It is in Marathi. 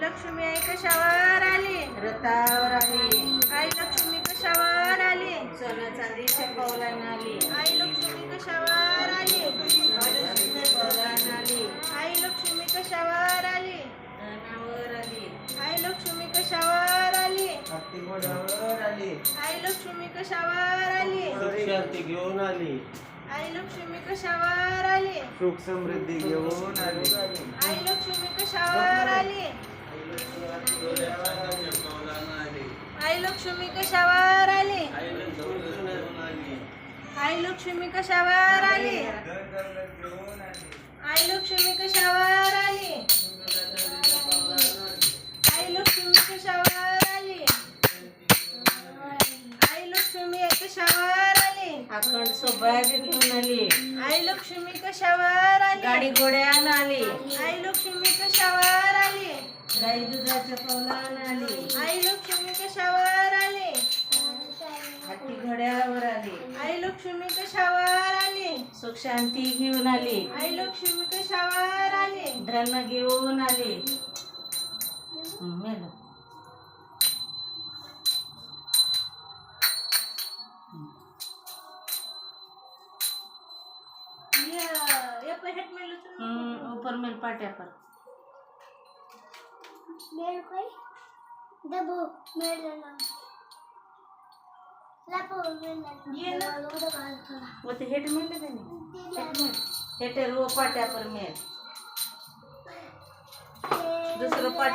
लक्ष्मी आई कशावर आली? रथावर आली. आई लक्ष्मी कशावर आली? सोनं चांदीच्या पौलान आली. आई लक्ष्मी कशावर आली? पौलान आली. आई लक्ष्मी कशावर आली? धनावर आली. आई लक्ष्मी कशावर आली? हत्ती घोड्यावर आली. आई लक्ष्मी कशावर आली? सुख शांती घेऊन आली. आई लक्ष्मी कशावर आली? सुख समृद्धी घेऊन आली. आई लक्ष्मी कशावर आली? आई लक्ष्मी कशावर आली? आई लक्ष्मी कशावर आली? आई लक्ष्मी कशावर आली? आई लक्ष्मी कशावर आली? आई लक्ष्मी कशावर आली? अखंड सौभाग्य घेऊन आली. आई लक्ष्मी कशावर आली? गाडी घोड्यान आली. आई लक्ष्मी कशावर आली? गाई दुधाच्या पौलान आली. आई लक्ष्मी कशावर आली? हत्ती घोड्यावर आली. आई लक्ष्मी कशावर आली? सुख शांती घेऊन आली. आई लक्ष्मी कशावर आली? धन घेऊन आली. मेलं. ये पे हेट में लुचन ऊपर मेल पाट्या पर. मेरे कोई दबो मेरे नाम लापो मेरे ये ना वो ते हेट मेल है नहीं. हेटे रो पाट्या पर मेल. दुसरं पाट्या